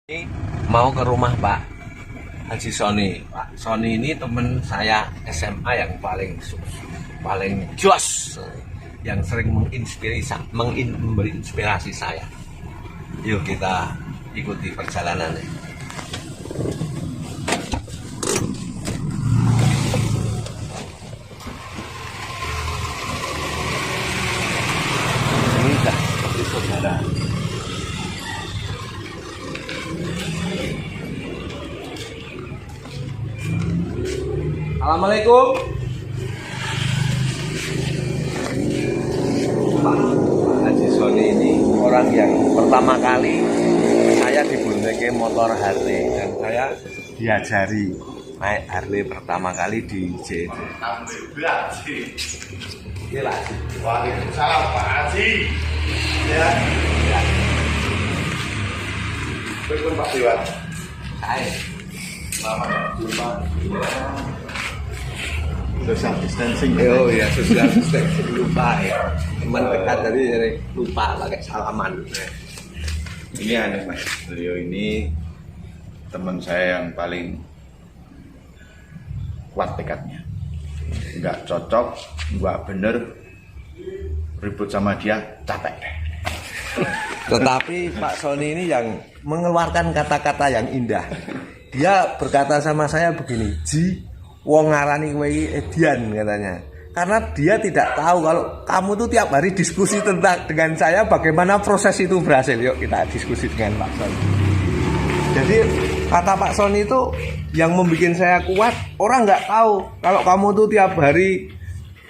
Ini mau ke rumah Pak Haji Sony. Pak Sony ini teman saya SMA yang paling jos, yang sering memberi inspirasi saya. Yuk kita ikuti perjalanannya. Ini dah seperti saudara. Assalamualaikum. Pak Haji Sony ini orang yang pertama kali saya dibondeke motor Harley, dan saya diajari naik Harley pertama kali di JD. Alhamdulillah sih. Gila. Waalaikumsalam Pak Haji. Ya. Betul Pak Dewan. Saya Selamat jumpa. Social distancing. oh ya, social distancing, lupa ya. Teman dekat tadi jadi lupa pakai salaman. Ini aneh Mas. Beliau ini teman saya yang paling kuat tekadnya. Enggak cocok, enggak bener, ribut sama dia capek. Tetapi Pak Sony ini yang mengeluarkan kata-kata yang indah. Dia berkata sama saya begini, Ji, wong ngarani kowe iki edian katanya. Karena dia tidak tahu kalau kamu tuh tiap hari diskusi dengan saya bagaimana proses itu berhasil. Yuk kita diskusi dengan Pak Sony. Jadi kata Pak Sony itu yang membuat saya kuat, orang nggak tahu kalau kamu tuh tiap hari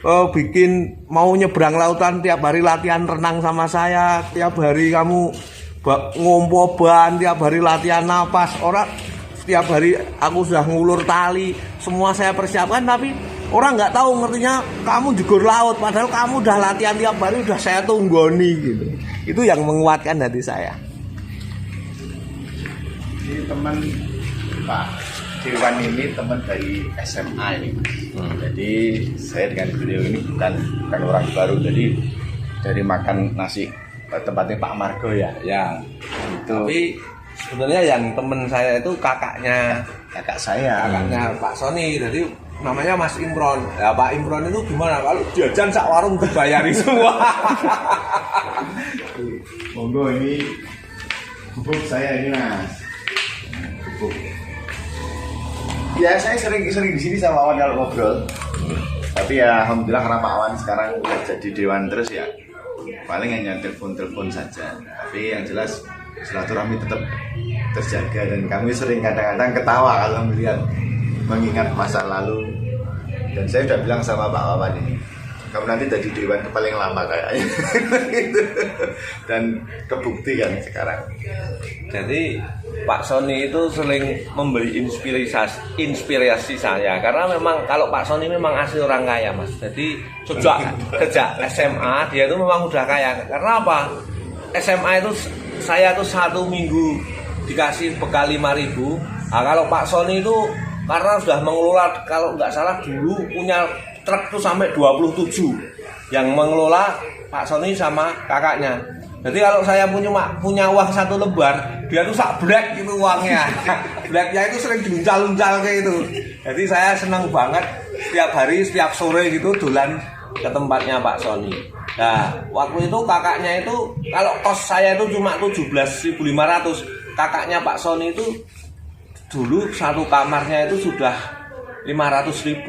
bikin mau nyebrang lautan, tiap hari latihan renang sama saya, tiap hari kamu ngompo ban, tiap hari latihan napas, orang setiap hari aku sudah ngulur tali, semua saya persiapkan, tapi orang nggak tahu ngertinya kamu jugur laut, padahal kamu udah latihan tiap hari, udah saya tunggoni gitu. Itu yang menguatkan hati saya. Ini teman Pak Dewan ini teman dari SMA ini. Jadi saya dengan beliau ini bukan orang baru. Jadi dari makan nasi tempatnya Pak Margo ya. Ya, Itu tapi sebenarnya yang temen saya itu kakaknya Pak Sony, jadi namanya Mas Imron. Ya Pak Imron itu gimana kalau jajan sak warung dibayari semua. Monggo ini bubuk saya ini Mas. Bubuk. Ya saya sering di sini sama Awan kalau ngobrol. Tapi ya alhamdulillah karena Pak Awan sekarang udah jadi dewan terus ya. Paling hanya telepon saja. Tapi yang jelas silaturahmi tetap terjaga, dan kami sering kadang-kadang ketawa kalau melihat mengingat masa lalu. Dan saya udah bilang sama Pak Wawan ini, kamu nanti jadi dewan paling lama kayaknya. Gitu. Dan kebukti kan sekarang. Jadi Pak Sony itu sering memberi inspirasi saya, karena memang kalau Pak Sony memang asli orang kaya Mas. Jadi sejak SMA dia itu memang udah kaya. Karena apa? SMA itu saya tuh 1 minggu dikasih bekal 5.000. Nah, kalau Pak Sony itu karena sudah mengelola, kalau nggak salah dulu punya truk tuh sampai 27 yang mengelola Pak Sony sama kakaknya. Jadi kalau saya punya uang 1 lembar, dia tuh sak black gitu uangnya. Blacknya itu sering diuncal-uncal kayak itu. Jadi saya senang banget setiap sore gitu dolan ke tempatnya Pak Sony. Nah, waktu itu kakaknya itu, kalau kos saya itu cuma 17.500, kakaknya Pak Sony itu dulu satu kamarnya itu sudah 500.000.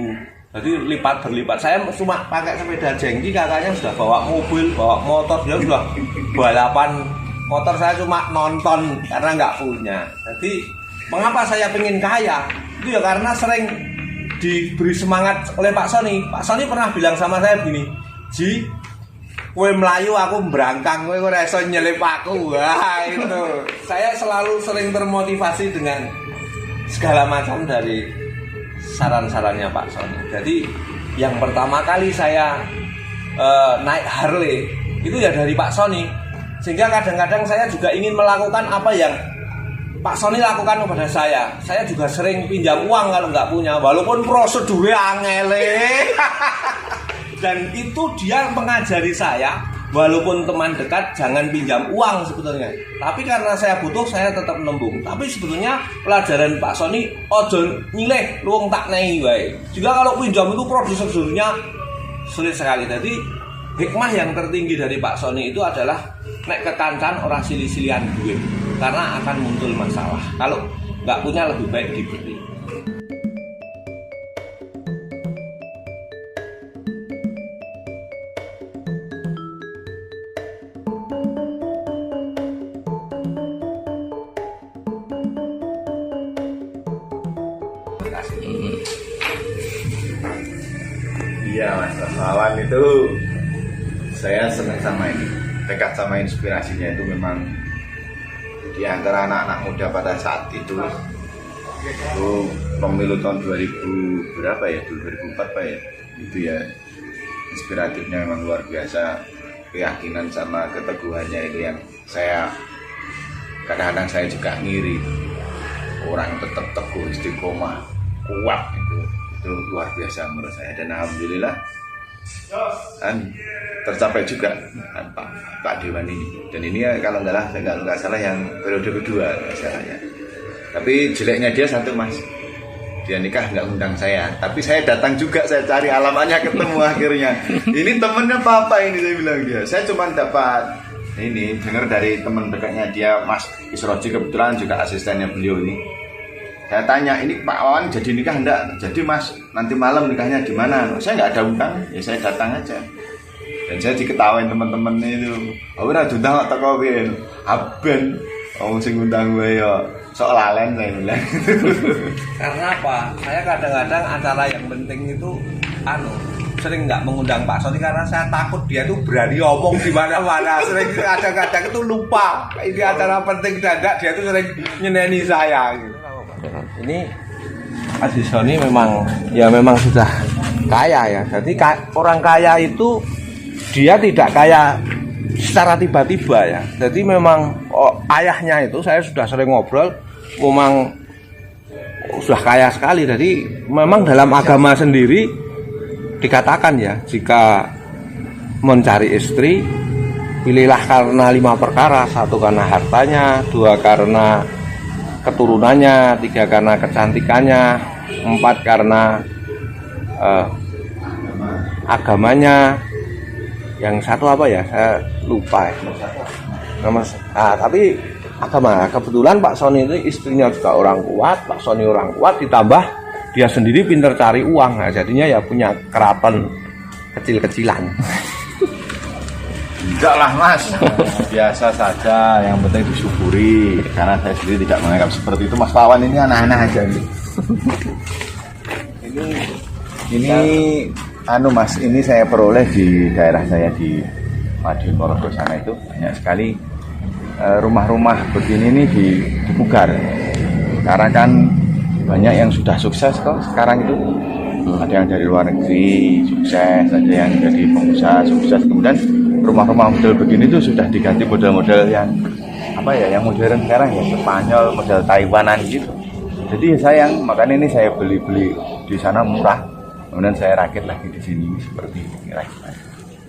Jadi berlipat. Saya cuma pakai sepeda jengki, kakaknya sudah bawa mobil, bawa motor, dia sudah balapan motor, saya cuma nonton karena nggak punya. Jadi mengapa saya pengen kaya? Itu ya karena sering diberi semangat oleh Pak Sony. Pak Sony pernah bilang sama saya begini, Ji, kowe melayu aku berangkang, kowe ora iso nyelip aku. Wah, itu. Saya selalu sering termotivasi dengan segala macam dari saran-sarannya Pak Sony. Jadi yang pertama kali saya naik Harley itu ya dari Pak Sony. Sehingga kadang-kadang saya juga ingin melakukan apa yang Pak Sony lakukan kepada saya. Saya juga sering pinjam uang kalau nggak punya, walaupun prosedurnya angele. Dan itu dia mengajari saya walaupun teman dekat jangan pinjam uang sebetulnya. Tapi karena saya butuh, saya tetap nembung. Tapi sebetulnya pelajaran Pak Sony, ojo nyileh luang tak nei wae. Jika kalau pinjam itu prosedurnya sulit sekali. Jadi hikmah yang tertinggi dari Pak Sony itu adalah nek kekancan orang sili-silian duit, karena akan muncul masalah. Kalau nggak punya lebih baik diberi. Iya Mas Wawan, itu saya senang sama ini, dekat sama inspirasinya. Itu memang di antara anak-anak muda pada saat itu pemilu tahun 2000 berapa ya, 2004 Pak ya, itu ya inspiratifnya memang luar biasa. Keyakinan sama keteguhannya itu yang saya kadang-kadang saya juga ngiri, orang tetap teguh, istiqomah, kuat, itu luar biasa menurut saya. Dan alhamdulillah kan tercapai juga kan Pak Dewan ini. Dan ini ya, kalau nggak salah yang periode kedua nggak salah ya. Tapi jeleknya dia satu Mas, dia nikah nggak undang saya, tapi saya datang juga, saya cari alamatnya ketemu akhirnya. Ini temennya papa ini, saya bilang dia. Saya cuma dapat ini dengar dari teman dekatnya dia, Mas Isroji, kebetulan juga asistennya beliau ini. Saya tanya, ini Pak Wawan jadi nikah enggak? Jadi Mas, nanti malam nikahnya di mana? Saya nggak ada undang, ya saya datang aja. Dan saya diketawain teman-teman itu. Oh, udah diundang atau kau bin? Aben, oh sing undang gue ya. Sok lalen saya bilang. Karena apa? Saya kadang-kadang acara yang penting itu sering nggak mengundang Pak Sony karena saya takut dia tuh berani ngomong di mana-mana. Sering kadang-kadang itu lupa ini acara penting dan enggak, dia tuh sering nyeneni saya gitu. Ini Pak Sony memang sudah kaya ya. Jadi orang kaya itu dia tidak kaya secara tiba-tiba ya. Jadi memang ayahnya itu saya sudah sering ngobrol, memang sudah kaya sekali. Jadi memang dalam agama sendiri dikatakan ya, jika mencari istri, pilihlah karena 5 perkara. 1 karena hartanya, 2 karena keturunannya, 3 karena kecantikannya, 4 karena agamanya, yang 1 apa ya, saya lupa ya. Tapi agama, kebetulan Pak Sony itu istrinya juga orang kuat, Pak Sony orang kuat, ditambah dia sendiri pinter cari uang. Nah, jadinya ya punya keraton kecil-kecilan. Enggak lah Mas, biasa saja, yang penting disyukuri. Karena saya sendiri tidak menganggap seperti itu. Mas Wawan ini aneh-aneh aja nih. Ini Mas, ini saya peroleh di daerah saya di Madiun Porogo sana, itu banyak sekali rumah-rumah begini nih dipugar. Karena kan banyak yang sudah sukses kok sekarang itu. Ada yang dari luar negeri sukses, ada yang jadi pengusaha sukses. Kemudian rumah-rumah model begini tuh sudah diganti model-model yang yang modern sekarang ya, Spanyol, model Taiwanan gitu. Jadi ya sayang, makanya ini saya beli di sana murah. Kemudian saya rakit lagi di sini seperti ini.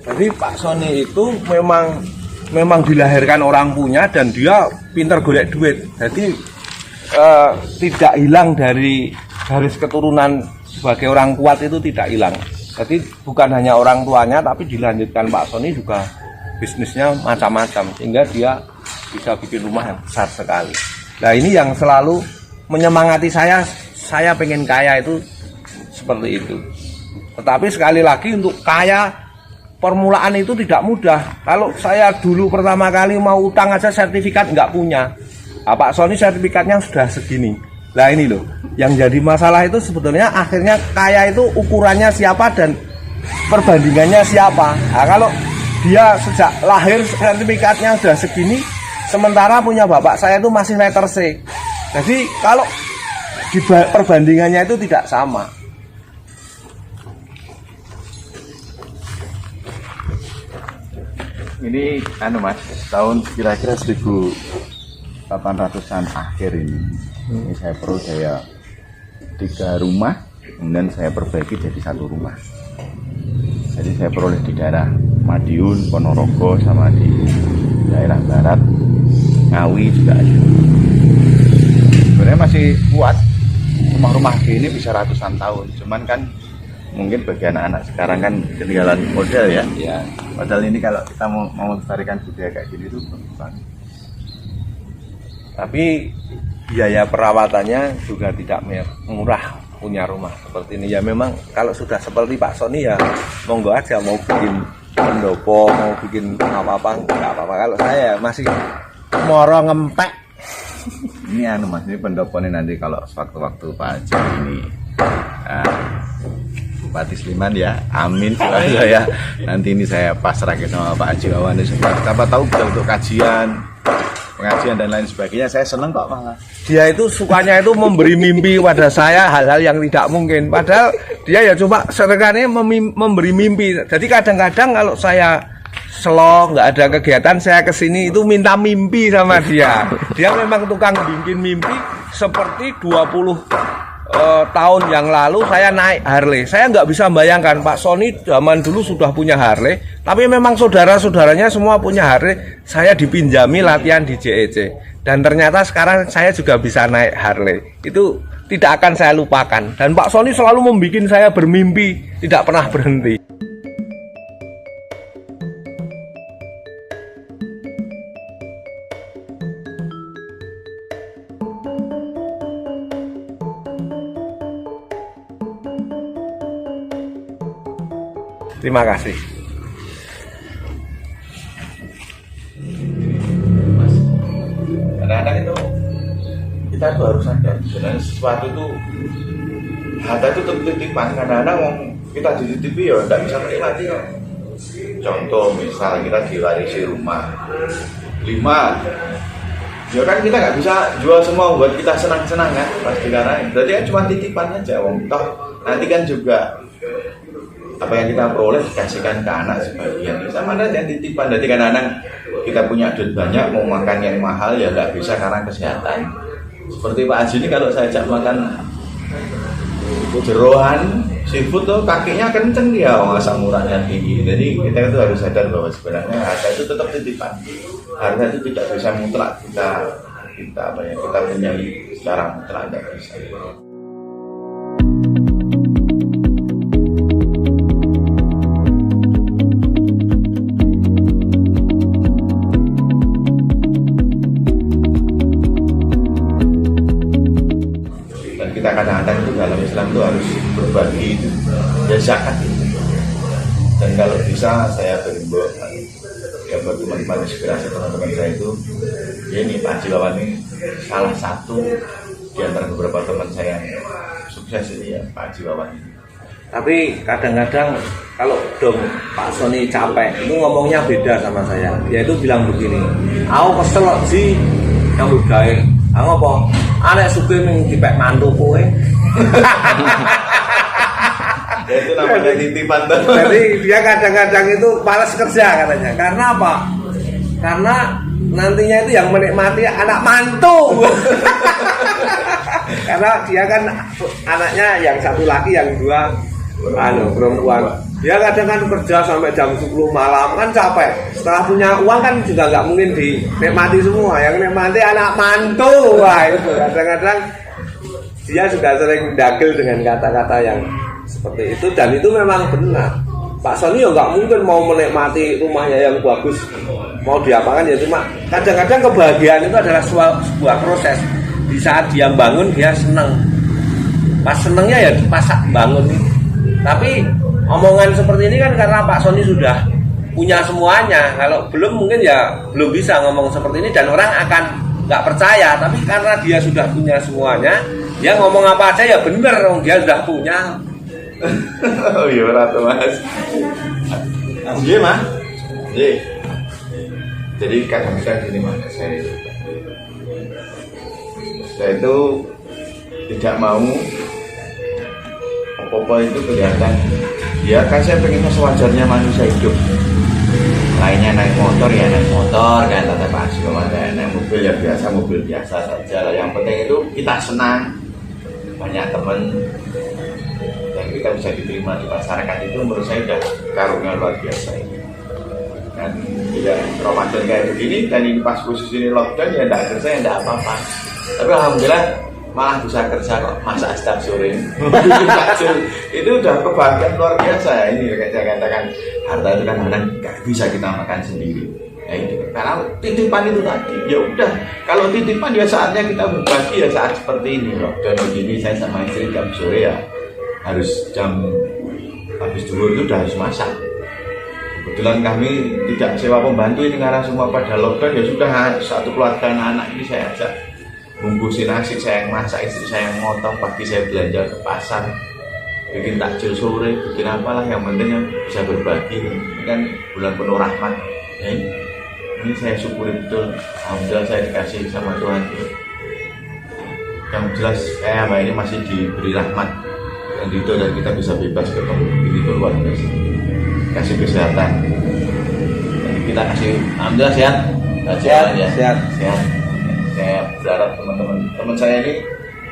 Jadi Pak Sony itu memang dilahirkan orang punya dan dia pintar golek duit. Jadi tidak hilang dari garis keturunan sebagai orang kuat, itu tidak hilang. Jadi bukan hanya orang tuanya, tapi dilanjutkan Pak Sony juga bisnisnya macam-macam, sehingga dia bisa bikin rumah yang besar sekali. Nah, ini yang selalu menyemangati saya pengen kaya itu seperti itu. Tetapi sekali lagi, untuk kaya permulaan itu tidak mudah. Kalau saya dulu pertama kali mau utang aja sertifikat nggak punya. Pak Sony sertifikatnya sudah segini. Nah ini loh, yang jadi masalah itu sebetulnya akhirnya kaya itu ukurannya siapa dan perbandingannya siapa. Nah, kalau dia sejak lahir sertifikatnya sudah segini, sementara punya bapak saya itu masih letter C. Jadi kalau perbandingannya itu tidak sama. Ini Mas, tahun kira-kira 1800-an akhir ini. Ini saya peroleh 3 rumah, kemudian saya perbaiki jadi 1 rumah. Jadi saya peroleh di daerah Madiun, Ponorogo, sama di daerah barat Ngawi juga ada. Sebenarnya masih kuat, rumah-rumah ini bisa ratusan tahun, cuman kan mungkin bagi anak-anak sekarang kan ketinggalan model ya. Ya. Model ini kalau kita mau melestarikan budaya kayak gini tuh bagus banget. Tapi biaya perawatannya juga tidak murah punya rumah seperti ini. Ya memang kalau sudah seperti Pak Sony ya monggo aja, mau bikin pendopo, mau bikin apa-apa nggak apa-apa. Kalau saya masih moro ngempek. Ini Mas, ini pendopo ini nanti kalau sewaktu-waktu Pak Haji ini Bupati Sleman ya, amin. Saya nanti ini saya pasrahkan sama Pak Haji Wawan. Siapa tahu bisa untuk pengajian dan lain sebagainya. Saya seneng kok malah. Dia itu sukanya itu memberi mimpi pada saya hal-hal yang tidak mungkin. Padahal dia ya cuma seringkali memberi mimpi. Jadi kadang-kadang kalau saya slow, nggak ada kegiatan, saya kesini itu minta mimpi sama dia. Dia memang tukang bikin mimpi. Seperti 20 tahun yang lalu saya naik Harley. Saya nggak bisa bayangkan Pak Sony zaman dulu sudah punya Harley, tapi memang saudara-saudaranya semua punya Harley. Saya dipinjami latihan di JEC, dan ternyata sekarang saya juga bisa naik Harley. Itu tidak akan saya lupakan. Dan Pak Sony selalu membuat saya bermimpi, tidak pernah berhenti. Terima kasih. Mas, kadang-kadang itu kita tuh harus sadar sebenarnya sesuatu itu harta itu titipan. Kadang-kadang kita dititipi ya tidak bisa menikmati kok. Contoh misal kita diwarisi rumah 5, ya kan kita nggak bisa jual semua buat kita senang-senang kan, pasti karena berarti kan cuma titipan aja. Toh nanti kan juga apa yang kita peroleh dikasihkan ke anak sebagian, sama ada yang titipan. Jadi kadang-kadang kita punya duit banyak mau makan yang mahal ya nggak bisa karena kesehatan. Seperti Pak Haji ini kalau saya ajak makan jeroan seafood tuh kakinya kenceng dia, asam uratnya tinggi. Jadi kita itu harus sadar bahwa sebenarnya harga itu tetap titipan. Harga itu tidak bisa mutlak kita punya secara mutlak, tidak bisa. Kadang-kadang itu dalam Islam itu harus berbagi itu ya zakat itu. Dan kalau bisa saya berimbau ya bagi teman-teman inspirasi teman-teman saya itu ya ini Pak Haji Wawan ini salah satu di antara beberapa teman saya yang sukses ini ya Pak Haji Wawan ini. Tapi kadang-kadang kalau dong Pak Sony capek itu ngomongnya beda sama saya. Dia itu bilang begini, aku kesel sih yang budaya. Aku apa? Anak suka dipek mantu kowe. Ya itu namanya titipan tuh. Jadi dia kadang-kadang itu malas kerja katanya. Karena apa? Karena nantinya itu yang menikmati anak mantu. Karena dia kan anaknya yang satu laki, yang dua perempuan. Dia kadang-kadang kerja sampai jam 10 malam kan capek. Setelah punya uang kan juga nggak mungkin dinikmati semua. Yang nikmati anak mantu. Wah itu kadang-kadang dia juga sering dagel dengan kata-kata yang seperti itu, dan itu memang benar. Pak Sony ya nggak mungkin mau menikmati rumahnya yang bagus, mau diapakan ya, cuma kadang-kadang kebahagiaan itu adalah sebuah proses. Di saat dia bangun dia senang, pas senangnya ya pas bangun. Tapi omongan seperti ini kan karena Pak Sony sudah punya semuanya. Kalau belum mungkin ya belum bisa ngomong seperti ini, dan orang akan nggak percaya. Tapi karena dia sudah punya semuanya, dia ngomong apa aja ya bener, dia sudah punya. Oh iya ratu Mas. Iya Mas. Iya. Jadi kadang-kadang gini Mas, saya itu tidak mau apa-apa itu kelihatan. Ya kan saya pengennya sewajarnya manusia hidup. Lainnya naik motor ya naik motor kan, tetap pasti naik mobil ya biasa, mobil biasa saja. Yang penting itu kita senang, banyak teman, dan kita bisa diterima di masyarakat, itu menurut saya udah karunia luar biasa ini. Kan tidak Ramadan kayak begini dan ini pas posisi ini lockdown ya tidak kerja ya tidak apa-apa. Tapi alhamdulillah malah bisa kerja kok, masak setiap sore. Itu udah kebahagiaan luar biasa. Ini kayak saya katakan, harta itu kan kadang nggak bisa kita makan sendiri. Ya itu karena titipan itu tadi. Ya udah, kalau titipan ya saatnya kita berbagi ya saat seperti ini lockdown begini. Saya sama istri jam sore ya harus jam habis zuhur itu udah harus masak. Kebetulan kami tidak sewa pembantu ini karena semua pada lockdown ya sudah satu keluarga anak ini saya ajak bungkusin nasi, saya yang masak, istri saya yang motong, pagi saya belanja ke pasar, bikin takjil sore, bikin apalah yang penting yang bisa berbagi. Ini kan bulan penuh rahmat. Ya, ini saya syukuri betul. Alhamdulillah saya dikasih sama Tuhan. Yang jelas saya sama ini masih diberi rahmat dan itu dan kita bisa bebas ketemu begitu luar biasa. Kasih kesehatan. Dan kita kasih alhamdulillah sehat. Sehat. Saya berharap teman saya ini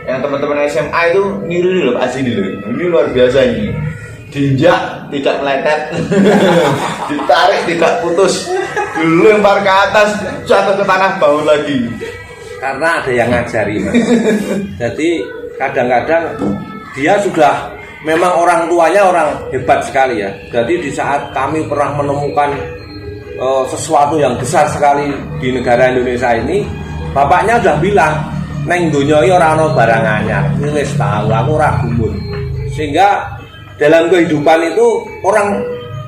yang teman-teman SMA itu niru nih loh, asli nih loh. Ini luar biasa ini. Diinjak tidak meletet. Ditarik tidak putus. Dilempar ke atas, jatuh ke tanah bangun lagi. Karena ada yang ngajari, Mas. Jadi kadang-kadang dia sudah memang orang tuanya orang hebat sekali ya. Jadi di saat kami pernah menemukan sesuatu yang besar sekali di negara Indonesia ini, bapaknya udah bilang, neng donya iki ora ana barang anyar. Wis tahu aku ora gumun. Sehingga dalam kehidupan itu orang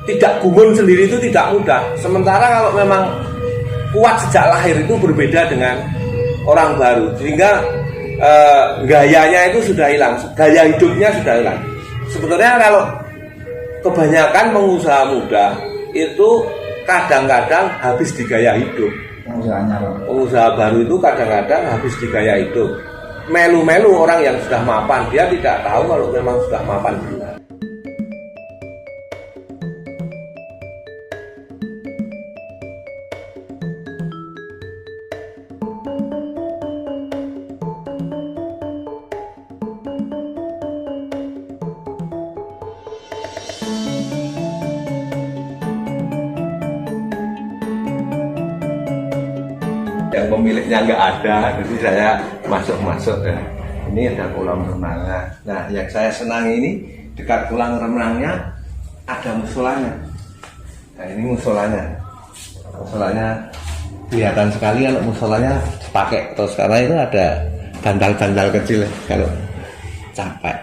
tidak gumun sendiri itu tidak mudah. Sementara kalau memang kuat sejak lahir itu berbeda dengan orang baru. Sehingga gayanya itu sudah hilang, gaya hidupnya sudah hilang. Sebetulnya kalau kebanyakan pengusaha muda itu kadang-kadang habis di gaya hidup. Pengusaha baru itu kadang-kadang habis di gaya hidup. Melu-melu orang yang sudah mapan, dia tidak tahu kalau memang sudah mapan benar. Yang pemiliknya nggak ada, jadi saya masuk ya. Ini ada kolam renangnya. Nah, yang saya senang ini dekat kolam renangnya ada musolanya. Nah, ini musolanya. Musolanya kelihatan sekali kalau musolanya dipakai terus karena itu ada bantal-bantal kecil ya, kalau capek.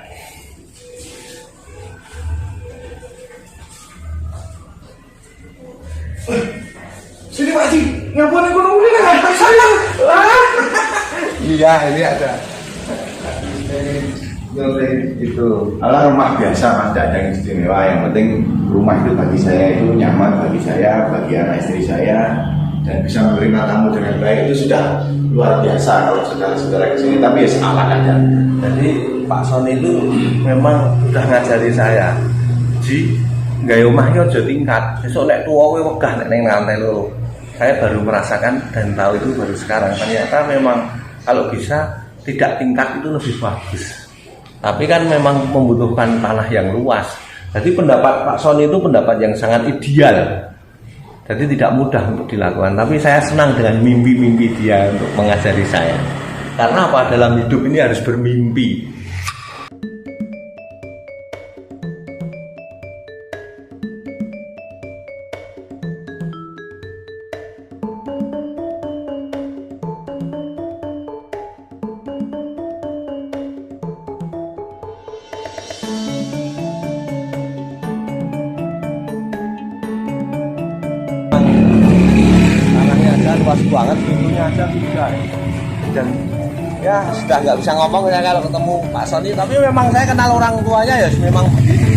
Sini Pak Haji, ngapain ekonomi lah? Saya. Iya, ini ada. Itu ala rumah biasa Mas, tidak ada yang istimewa. Yang penting rumah itu bagi saya itu nyaman, bagi saya, bagi anak istri saya, dan bisa menerima tamu dengan baik itu sudah luar biasa kalau saudara-saudara kesini. Tapi ya salah aja. Jadi Pak Sony itu memang udah ngajari saya. Ji, gaya omahnya aja tingkat. Besok nek tuwa kowe wegah nek ning lantai loro. Saya baru merasakan dan tahu itu baru sekarang. Ternyata memang kalau bisa tidak tingkat itu lebih bagus. Tapi kan memang membutuhkan tanah yang luas. Jadi pendapat Pak Sony itu pendapat yang sangat ideal. Jadi tidak mudah untuk dilakukan. Tapi saya senang dengan mimpi-mimpi dia untuk mengajari saya. Karena apa? Dalam hidup ini harus bermimpi. Luas banget, pintunya aja sudah. Dan ya sudah nggak bisa ngomong ya kalau ketemu Pak Sony. Tapi memang saya kenal orang tuanya ya memang begitu.